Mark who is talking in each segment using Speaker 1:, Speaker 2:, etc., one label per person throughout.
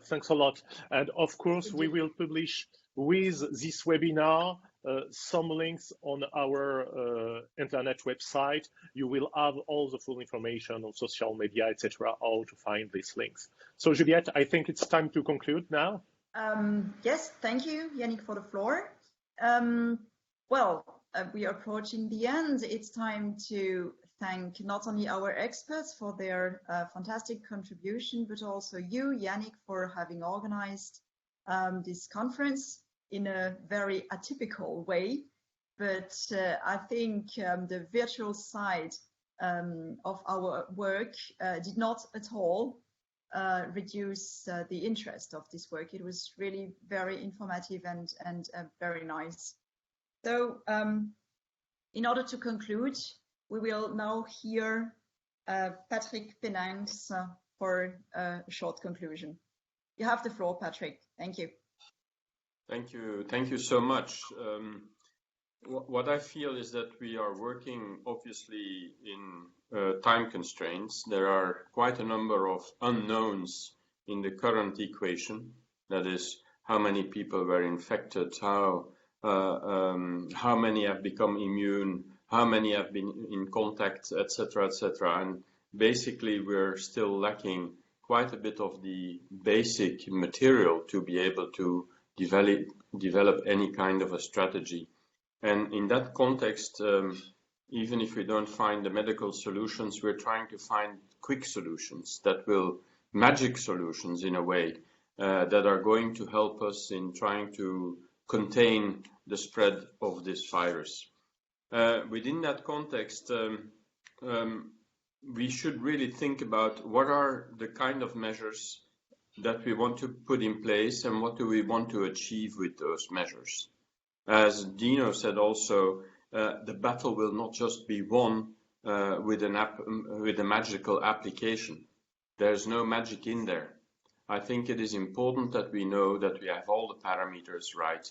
Speaker 1: Thanks a lot. And of course, we will publish with this webinar some links on our internet website. You will have all the full information on social media, etc., how to find these links. So, Juliette, I think it's time to conclude now.
Speaker 2: Yes, thank you, Yannick, for the floor. We are approaching the end. It's time to thank not only our experts for their fantastic contribution, but also you, Yannick, for having organized this conference in a very atypical way. But I think the virtual side of our work did not at all reduce the interest of this work. It was really very informative and very nice. So in order to conclude, we will now hear Patrick Penninck for a short conclusion. You have the floor, Patrick. Thank you.
Speaker 3: Thank you so much. What I feel is that we are working obviously in time constraints. There are quite a number of unknowns in the current equation. That is, how many people were infected, how many have become immune, how many have been in contact, etc., etc. And basically, we're still lacking quite a bit of the basic material to be able to develop any kind of a strategy. And in that context, even if we don't find the medical solutions, we're trying to find quick solutions that will, magic solutions in a way, that are going to help us in trying to contain the spread of this virus. Within that context, we should really think about what are the kind of measures that we want to put in place and what do we want to achieve with those measures. As Dino said also, the battle will not just be won with a magical application. There's no magic in there. I think it is important that we know that we have all the parameters right.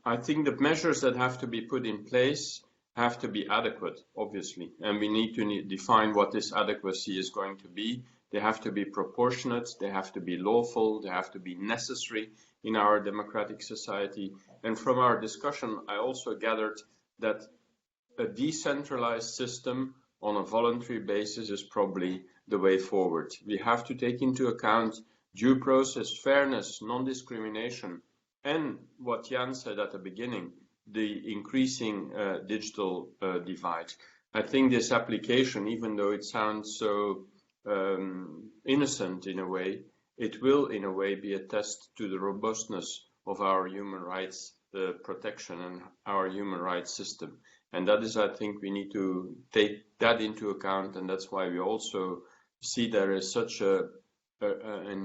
Speaker 3: I think the measures that have to be put in place have to be adequate, obviously, and we need to define what this adequacy is going to be. They have to be proportionate, they have to be lawful, they have to be necessary in our democratic society. And from our discussion, I also gathered that a decentralized system on a voluntary basis is probably the way forward. We have to take into account due process, fairness, non-discrimination, and what Jan said at the beginning, the increasing digital divide. I think this application, even though it sounds so innocent in a way, it will in a way be a test to the robustness of our human rights protection and our human rights system. And that is, I think, we need to take that into account, and that's why we also see there is such an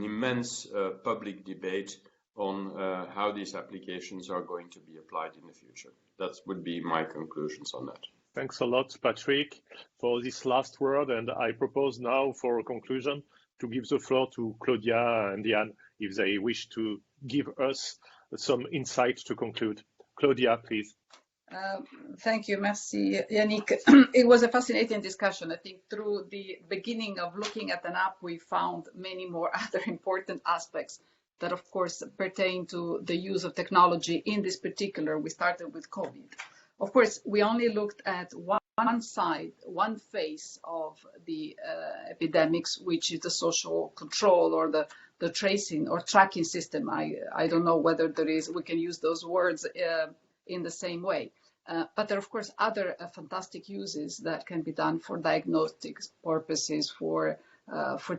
Speaker 3: immense public debate on how these applications are going to be applied in the future. That would be my conclusions on that.
Speaker 1: Thanks a lot, Patrick, for this last word. And I propose now for a conclusion to give the floor to Claudia and Jan if they wish to give us some insight to conclude. Claudia, please.
Speaker 4: Thank you, merci, Yannick. It was a fascinating discussion. I think through the beginning of looking at an app, we found many more other important aspects that, of course, pertain to the use of technology. In this particular, we started with COVID. Of course, we only looked at one side, one face of the epidemics, which is the social control or the tracing or tracking system. I don't know whether we can use those words in the same way. But there are, of course, other fantastic uses that can be done for diagnostic purposes, for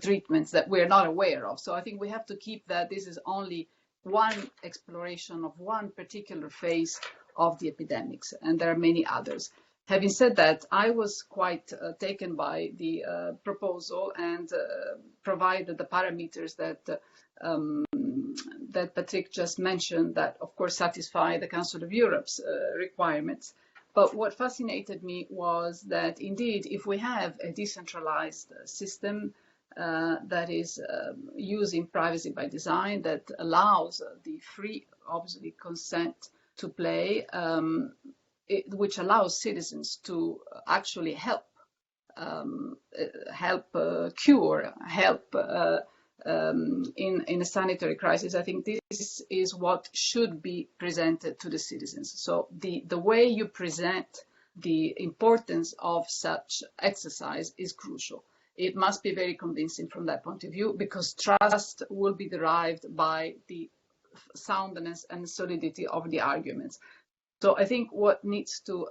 Speaker 4: treatments that we're not aware of. So I think we have to keep that this is only one exploration of one particular phase of the epidemics, and there are many others. Having said that, I was quite taken by the proposal and provided the parameters that that Patrick just mentioned that, of course, satisfy the Council of Europe's requirements. But what fascinated me was that, indeed, if we have a decentralized system that is using privacy by design, that allows the free, obviously, consent to play, which allows citizens to actually help cure, help in a sanitary crisis. I think this is what should be presented to the citizens. So the way you present the importance of such exercise is crucial. It must be very convincing from that point of view, because trust will be derived by the soundness and solidity of the arguments. So I think what needs to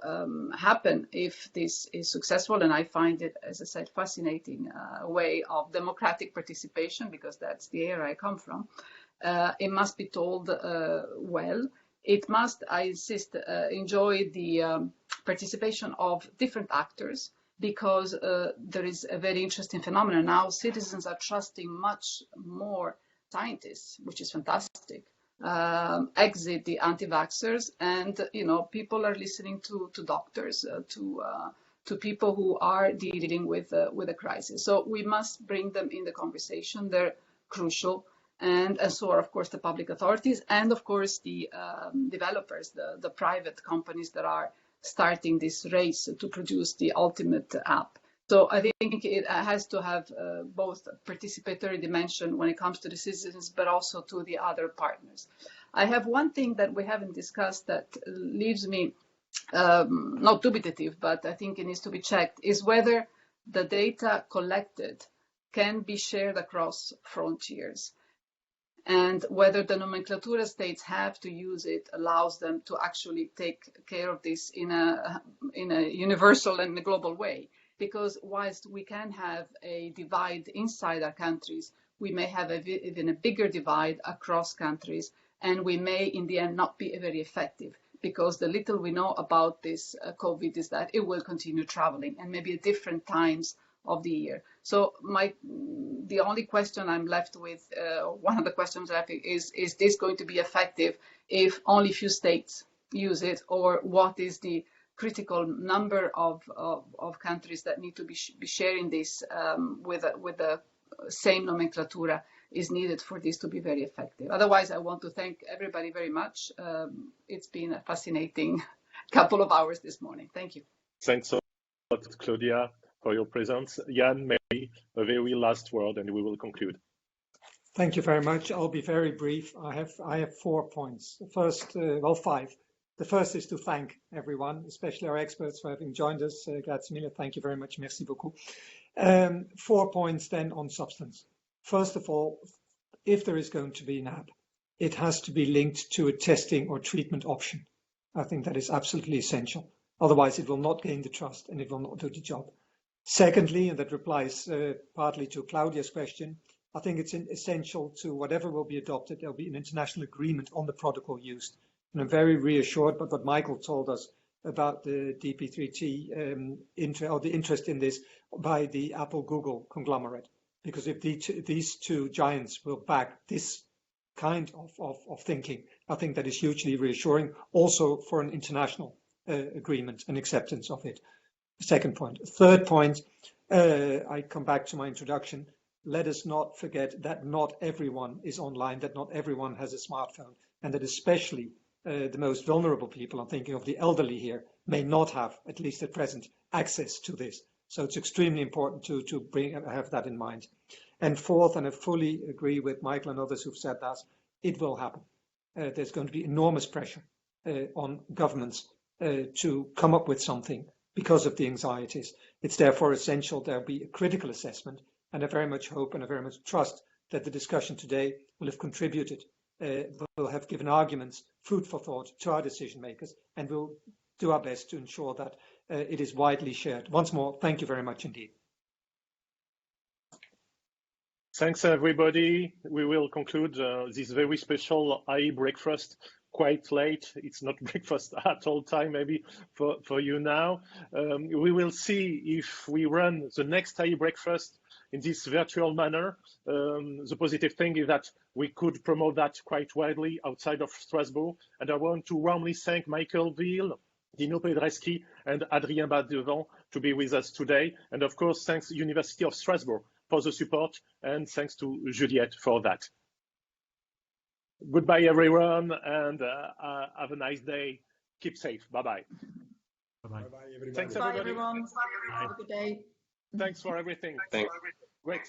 Speaker 4: happen if this is successful, and I find it, as I said, fascinating way of democratic participation, because that's the area I come from, it must be told well. It must, I insist, enjoy the participation of different actors, because there is a very interesting phenomenon now. Citizens are trusting much more scientists, which is fantastic. Exit the anti-vaxxers, and people are listening to doctors, to people who are dealing with a crisis. So we must bring them in the conversation. They're crucial, and so are, of course, the public authorities, and of course the developers, the private companies that are starting this race to produce the ultimate app. So I think it has to have both a participatory dimension when it comes to the citizens, but also to the other partners. I have one thing that we haven't discussed that leaves me not dubitative, but I think it needs to be checked, is whether the data collected can be shared across frontiers, and whether the nomenclatura states have to use it allows them to actually take care of this in a universal and a global way. Because whilst we can have a divide inside our countries, we may have even a bigger divide across countries, and we may in the end not be very effective, because the little we know about this COVID is that it will continue traveling, and maybe at different times of the year. So the only question I'm left with, one of the questions left is this going to be effective if only few states use it, or what is the critical number of countries that need to be sharing this with the same nomenclatura is needed for this to be very effective. Otherwise, I want to thank everybody very much. It's been a fascinating couple of hours this morning. Thank you.
Speaker 1: Thanks a lot, Claudia, for your presence. Jan, maybe a very last word, and we will conclude.
Speaker 5: Thank you very much. I'll be very brief. I have 4 points. First, well, 5. The first is to thank everyone, especially our experts, for having joined us. Grazie mille. Thank you very much. Merci beaucoup. 4 points then on substance. First of all, if there is going to be an app, it has to be linked to a testing or treatment option. I think that is absolutely essential. Otherwise, it will not gain the trust and it will not do the job. Secondly, and that replies partly to Claudia's question, I think it's essential to whatever will be adopted, there'll be an international agreement on the protocol used. And I'm very reassured by what Michael told us about the DP3T, the interest in this by the Apple-Google conglomerate. Because if these two giants will back this kind of thinking, I think that is hugely reassuring, also for an international agreement and acceptance of it. Second point. Third point, I come back to my introduction. Let us not forget that not everyone is online, that not everyone has a smartphone, and that especially the most vulnerable people, I'm thinking of the elderly here, may not have, at least at present, access to this. So it's extremely important to have that in mind. And fourth, and I fully agree with Michael and others who've said that, it will happen. There's going to be enormous pressure on governments to come up with something because of the anxieties. It's therefore essential there'll be a critical assessment, and I very much hope and I very much trust that the discussion today will have contributed, will have given arguments, food for thought to our decision makers, and we'll do our best to ensure that it is widely shared. Once more, thank you very much indeed.
Speaker 1: Thanks, everybody. We will conclude this very special IE breakfast quite late. It's not breakfast at all time, maybe for you now. We will see if we run the next IE breakfast in this virtual manner. The positive thing is that we could promote that quite widely outside of Strasbourg. And I want to warmly thank Michael Veale, Dino Pedreschi, and Adrien Basdevant to be with us today. And of course, thanks University of Strasbourg for the support, and thanks to Juliette for that. Goodbye, everyone, and have a nice day. Keep safe. Bye-bye.
Speaker 6: Bye-bye.
Speaker 1: Thanks,
Speaker 2: Bye,
Speaker 1: everybody.
Speaker 2: everyone. Have a good day.
Speaker 1: Thanks for everything.
Speaker 3: Thanks.
Speaker 1: Great.